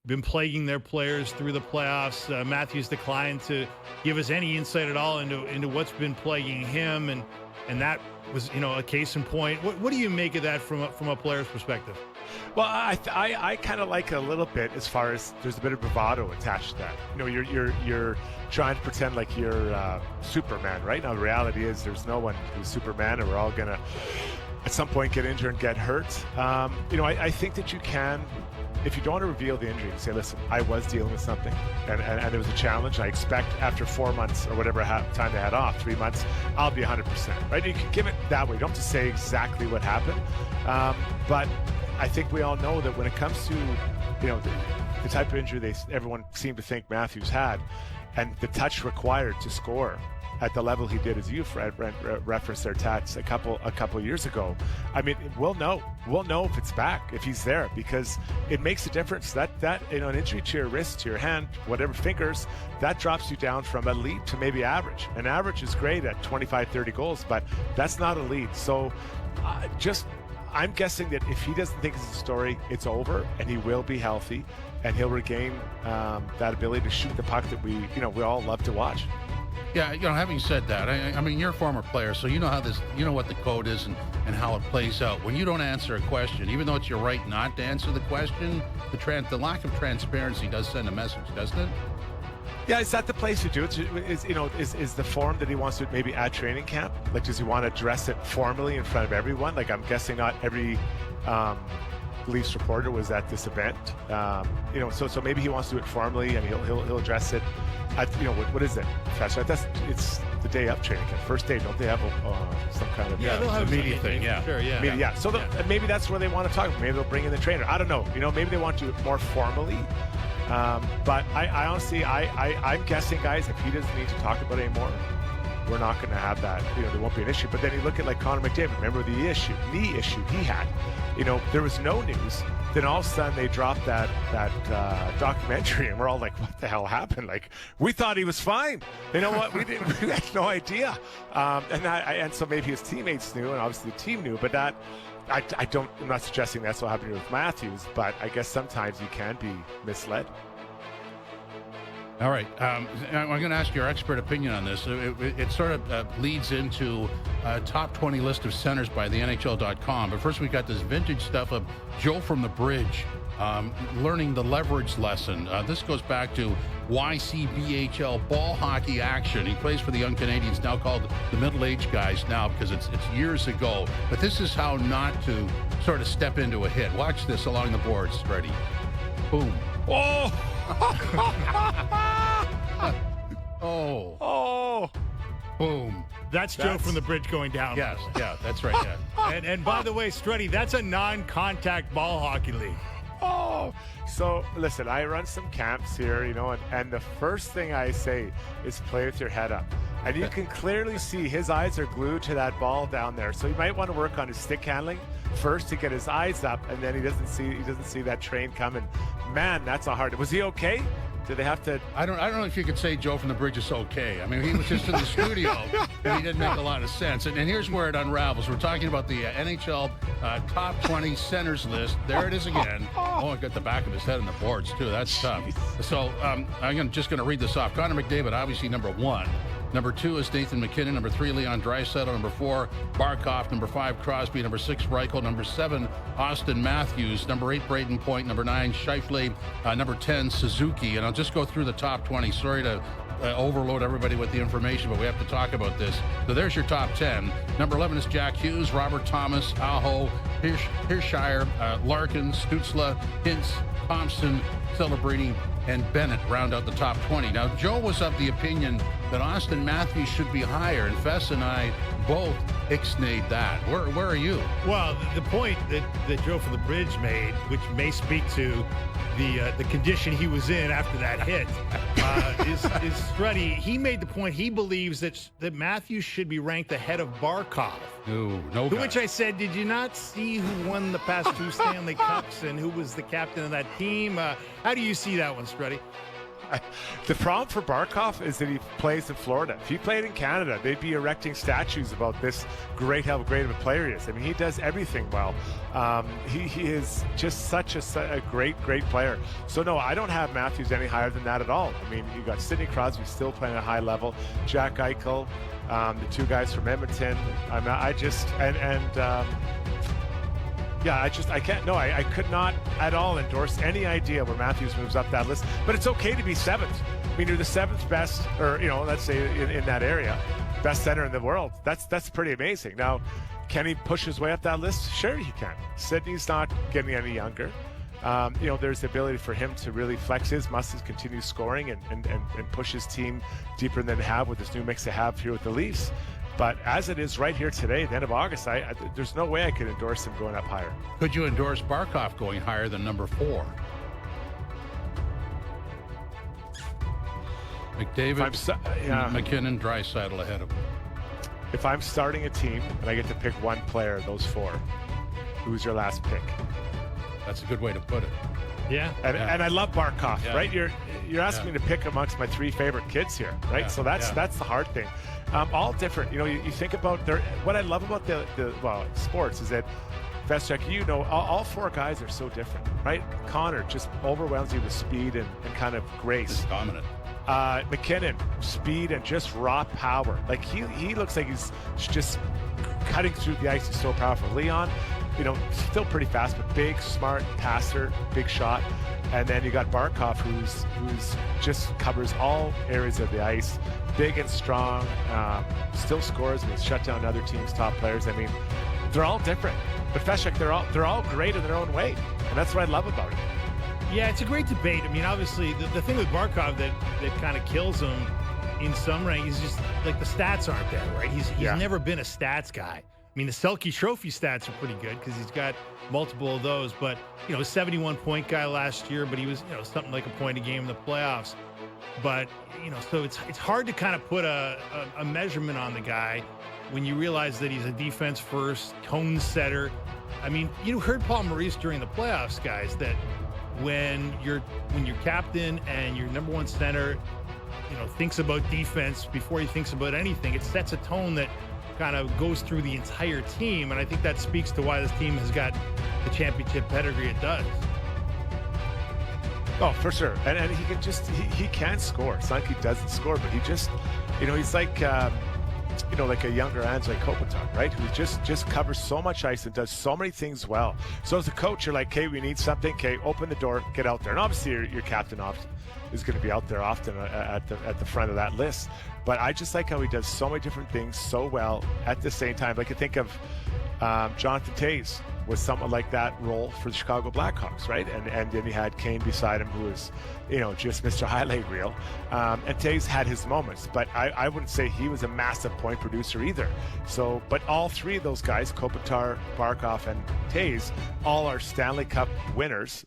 been plaguing their players through the playoffs. Matthews declined to give us any insight at all into what's been plaguing him, and that was a case in point. What do you make of that from a player's perspective? Well, I kind of like it a little bit as far as there's a bit of bravado attached to that. You're trying to pretend like you're Superman, right? Now the reality is there's no one who's Superman, and we're all gonna at some point get injured and get hurt. I think that you can, if you don't want to reveal the injury, say, listen, I was dealing with something, and it was a challenge. I expect after 4 months or whatever time they had off, 3 months, I'll be 100%. Right? You can give it that way. You don't have to say exactly what happened, but I think we all know that when it comes to the type of injury everyone seemed to think Matthews had, and the touch required to score at the level he did, as you referenced their tats a couple years ago. I mean, we'll know if it's back, if he's there, because it makes a difference. That an injury to your wrist, to your hand, whatever, fingers, that drops you down from elite to maybe average. And average is great at 25, 30 goals, but that's not elite. So I'm guessing that if he doesn't think it's a story, it's over, and he will be healthy, and he'll regain that ability to shoot the puck that we all love to watch. Yeah, having said that, I mean, you're a former player, so you know how what the code is and how it plays out. When you don't answer a question, even though it's your right not to answer the question, the lack of transparency does send a message, doesn't it? Yeah, is that the place to do it? Is the form that he wants to maybe at training camp? Like, does he want to address it formally in front of everyone? Like, I'm guessing not every Leafs reporter was at this event. So maybe he wants to do it formally, and he'll address it at, what is it? It's the day of training camp. First day, don't they have some kind of they'll have a media thing? Yeah, sure, yeah. Media, yeah. So maybe that's where they want to talk. Maybe they'll bring in the trainer. I don't know. Maybe they want to do it more formally. But I honestly, I'm guessing, guys, if he doesn't need to talk about it anymore, we're not going to have that. There won't be an issue. But then you look at like Connor McDavid. Remember the knee issue he had. There was no news. Then all of a sudden they dropped that documentary, and we're all like, "What the hell happened?" Like, we thought he was fine. You know what? We had no idea. And so maybe his teammates knew, and obviously the team knew. But that, I'm not suggesting that's what happened with Matthews. But I guess sometimes you can be misled. All right. I'm going to ask your expert opinion on this. It sort of leads into a top 20 list of centers by the NHL.com. But first, we got this vintage stuff of Joe from the Bridge learning the leverage lesson. This goes back to YCBHL ball hockey action. He plays for the Young Canadians, now called the middle-aged guys now because it's years ago. But this is how not to sort of step into a hit. Watch this along the boards. Ready? Boom. Oh! Oh. Boom. That's Joe from the Bridge going down. Yes, yeah, that's right, yeah. And by the way, Struddy, that's a non-contact ball hockey league. Oh, so listen, I run some camps here, and the first thing I say is play with your head up. And you can clearly see his eyes are glued to that ball down there. So you might want to work on his stick handling first to get his eyes up, and then he doesn't see that train coming. Man, that's a hard. Was he okay? Did they have to? I don't know if you could say Joe from the Bridge is okay. I mean, he was just in the studio, and he didn't make a lot of sense. And here's where it unravels. We're talking about the NHL top 20 centers list. There it is again. Oh, I got the back of his head on the boards, too. That's tough. So I'm just going to read this off. Connor McDavid, obviously number 1. Number 2 is Nathan McKinnon. Number 3, Leon Draisaitl. Number 4, Barkov. Number 5, Crosby. Number 6, Reichel. Number 7, Austin Matthews. Number 8, Braden Point. Number 9, Scheifele. Number 10, Suzuki. And I'll just go through the top 20. Sorry to overload everybody with the information, but we have to talk about this. So there's your top 10. Number 11 is Jack Hughes, Robert Thomas, Aho, Hirschire, Larkin, Stutzla, Hintz, Thompson, Celebrini, and Bennett round out the top 20. Now, Joe was of the opinion that Austin Matthews should be higher, and Fess and I both ixnayed that. Where are you? Well, the point that Joe from the Bridge made, which may speak to the condition he was in after that hit, is Struddy. He made the point he believes that Matthews should be ranked ahead of Barkov. No. To which I said, did you not see who won the past 2 Stanley Cups and who was the captain of that team? How do you see that one, Struddy? The problem for Barkov is that he plays in Florida. If he played in Canada, they'd be erecting statues about this how great of a player he is. I mean, he does everything well. He is just such a great player. So no, I don't have Matthews any higher than that at all. I mean, you got Sidney Crosby still playing at a high level, Jack Eichel, the two guys from Edmonton. I can't. No, I could not at all endorse any idea where Matthews moves up that list. But it's okay to be seventh. I mean, you're the seventh best, or let's say in that area, best center in the world. That's pretty amazing. Now, can he push his way up that list? Sure, he can. Sidney's not getting any younger. There's the ability for him to really flex his muscles, continue scoring, and push his team deeper than they have with this new mix they have here with the Leafs. But as it is right here today, the end of August, there's no way I could endorse him going up higher. Could you endorse Barkov going higher than number 4? McDavid, McKinnon, Draisaitl ahead of him. If I'm starting a team and I get to pick one player, those 4, who's your last pick? That's a good way to put it. Yeah. And I love Barkov, right? You're asking me to pick amongst my 3 favorite kids here, right? Yeah. So that's the hard thing. All different. You think about what I love about the sports is that Vesak, all 4 guys are so different, right? Connor just overwhelms you with speed and kind of grace. He's dominant. McKinnon, speed and just raw power. Like he looks like he's just cutting through the ice. He's so powerful. Leon, still pretty fast, but big, smart passer, big shot. And then you got Barkov, who's just covers all areas of the ice, big and strong, still scores and he's shut down other teams' top players. I mean, they're all different, but Feshek, they're all great in their own way, and that's what I love about it. Yeah, it's a great debate. I mean, obviously, the thing with Barkov that kind of kills him in some rank is just like the stats aren't there, right? He's never been a stats guy. I mean, the Selke Trophy stats are pretty good because he's got multiple of those. But, 71-point guy last year, but he was, something like a point a game in the playoffs. But, so it's hard to kind of put a measurement on the guy when you realize that he's a defense first, tone setter. I mean, you heard Paul Maurice during the playoffs, guys, that when your captain and your number 1 center, thinks about defense before he thinks about anything, it sets a tone that kind of goes through the entire team, and I think that speaks to why this team has got the championship pedigree it does. Oh, for sure, and he can he can score. It's not like he doesn't score, but he just, he's like like a younger Andrei Kopitar, right? Who just covers so much ice and does so many things well. So as a coach, you're like, okay, we need something. Okay, open the door, get out there. And obviously, your captain is going to be out there often at the front of that list. But I just like how he does so many different things so well at the same time. Like I think of Jonathan Toews was somewhat like that role for the Chicago Blackhawks, right? And then you had Kane beside him, who was, just Mr. Highlight Reel. And Toews had his moments, but I wouldn't say he was a massive point producer either. So, but all 3 of those guys, Kopitar, Barkov, and Toews, all are Stanley Cup winners